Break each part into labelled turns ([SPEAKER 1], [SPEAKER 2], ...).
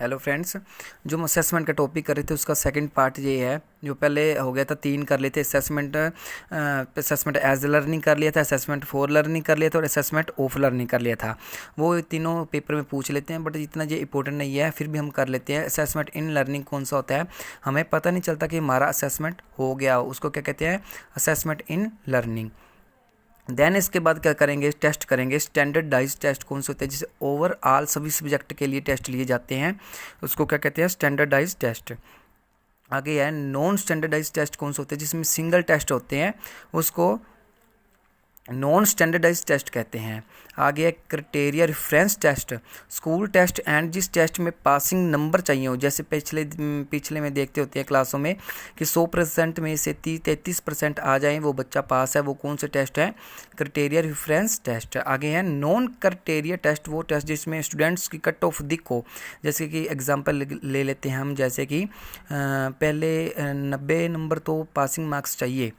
[SPEAKER 1] Hello friends, जो हम assessment का टॉपिक कर रहे थे उसका सेकंड पार्ट ये है। जो पहले हो गया था 3 कर लेते असेसमेंट एज लर्निंग कर लिया था, असेसमेंट फॉर लर्निंग कर लिया था और असेसमेंट ऑफ लर्निंग कर लिया था। वो तीनों पेपर में पूछ लेते हैं, बट इतना ये इंपॉर्टेंट नहीं है, फिर भी हम कर लेते हैं। असेसमेंट इन लर्निंग कौन सा होता है, हमें पता नहीं चलता कि हमारा असेसमेंट हो गया, उसको क्या कहते हैं, असेसमेंट इन लर्निंग। देन इसके बाद क्या करेंगे, टेस्ट करेंगे। स्टैंडर्डाइज टेस्ट कौन से होते हैं, जिसे ओवरऑल सभी सब्जेक्ट के लिए टेस्ट लिए जाते हैं, उसको क्या कहते हैं, स्टैंडर्डाइज टेस्ट। आगे है नॉन स्टैंडर्डाइज टेस्ट कौन से होते हैं, जिसमें सिंगल टेस्ट होते हैं, उसको नॉन स्टैंडर्डाइज टेस्ट कहते हैं। आगे है criteria reference test, school test and जिस टेस्ट में पासिंग नंबर चाहिए हो, जैसे पिछले में देखते होते हैं क्लासों में कि 100% में से 33% आ जाए वो बच्चा पास है, वो कौन से टेस्ट है, क्राइटेरिया रेफरेंस टेस्ट। आगे है नॉन क्राइटेरिया टेस्ट, वो टेस्ट जिसमें स्टूडेंट्स की कट ऑफ दिख हो। जैसे कि एग्जांपल ले लेते हैं हम, जैसे कि पहले 90 नंबर तो पासिंग मार्क्स चाहिए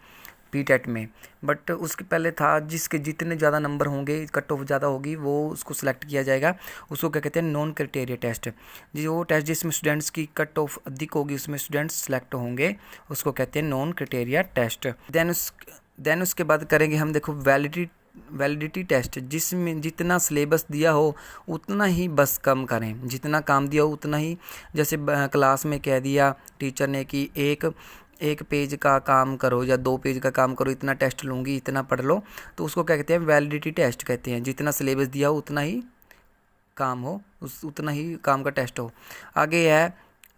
[SPEAKER 1] पीटेट में, बट उसके पहले था जिसके जितने ज़्यादा नंबर होंगे, कट ऑफ ज़्यादा होगी, वो उसको सिलेक्ट किया जाएगा। उसको क्या कहते हैं, नॉन क्राइटेरिया टेस्ट। जो टेस्ट जिसमें स्टूडेंट्स की कट ऑफ अधिक होगी, उसमें स्टूडेंट्स सेलेक्ट होंगे, उसको कहते हैं नॉन क्राइटेरिया टेस्ट। देन उसके बाद करेंगे हम, देखो, वैलिडिटी टेस्ट, जिसमें जितना सिलेबस दिया हो उतना ही बस कम करें, जितना काम दिया हो उतना ही। जैसे क्लास में कह दिया टीचर ने कि एक पेज का काम करो या 2 पेज का काम करो, इतना टेस्ट लूँगी, इतना पढ़ लो, तो उसको क्या कहते हैं, वैलिडिटी टेस्ट कहते हैं। जितना सिलेबस दिया हो उतना ही काम हो, उतना ही काम का टेस्ट हो। आगे है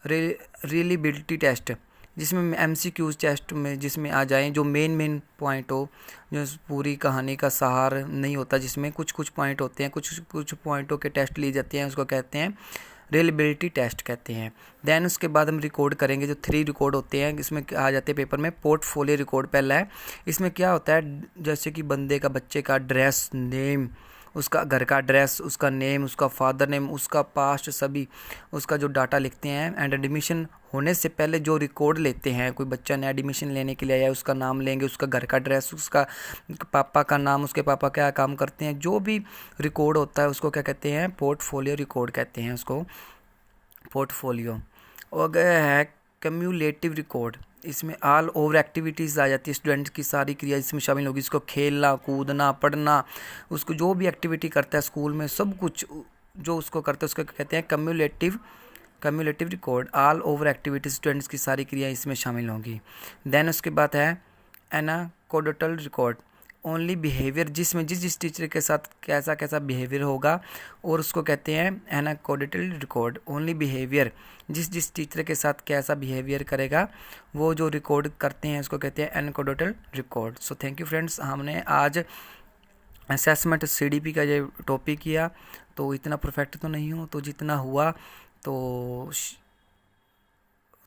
[SPEAKER 1] रिलेबिलिटी टेस्ट, जिसमें MCQs टेस्ट में जिसमें आ जाएं जो मेन पॉइंट हो, जो पूरी कहानी का सार नहीं होता, जिसमें कुछ कुछ पॉइंट होते हैं, कुछ पॉइंटों के टेस्ट लिए जाते हैं, उसको कहते हैं रिलेबिलिटी टेस्ट कहते हैं। देन उसके बाद हम रिकॉर्ड करेंगे, जो 3 रिकॉर्ड होते हैं, इसमें आ जाते हैं पेपर में। पोर्टफोलियो रिकॉर्ड पहला है, इसमें क्या होता है, जैसे कि बंदे का, बच्चे का ड्रेस, नेम, उसका घर का एड्रेस, उसका नेम, उसका फादर नेम, उसका पास्ट, सभी उसका जो डाटा लिखते हैं। एंड एडमिशन होने से पहले जो रिकॉर्ड लेते हैं, कोई बच्चा नया एडमिशन लेने के लिए आया, उसका नाम लेंगे, उसका घर का एड्रेस, उसका पापा का नाम, उसके पापा क्या काम करते हैं, जो भी रिकॉर्ड होता है उसको क्या कहते हैं, पोर्टफोलियो रिकॉर्ड कहते हैं उसको, पोर्टफोलियो। और गया है कम्यूलेटिव रिकॉर्ड, इसमें ऑल ओवर एक्टिविटीज़ आ जाती है, स्टूडेंट की सारी क्रिया इसमें शामिल होगी, इसको खेलना, कूदना, पढ़ना, उसको जो भी एक्टिविटी करता है स्कूल में, सब कुछ जो उसको करता है उसको कहते हैं cumulative record. All over activities, students की सारी क्रिया इसमें शामिल होंगी। देन उसके बाद है एनाकोडोटल रिकॉर्ड, ओनली बिहेवियर, जिसमें जिस टीचर के साथ कैसा कैसा बिहेवियर होगा, और उसको कहते हैं एनाकोडोटल रिकॉर्ड। ओनली बिहेवियर, जिस टीचर के साथ कैसा बिहेवियर करेगा, वो जो रिकॉर्ड करते हैं उसको कहते हैं anecdotal record. So thank you friends, हमने आज असेसमेंट CDP का ये टॉपिक किया। तो इतना परफेक्ट तो नहीं हूँ, तो जितना हुआ तो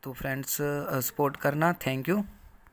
[SPEAKER 1] फ्रेंड्स सपोर्ट करना। Thank you.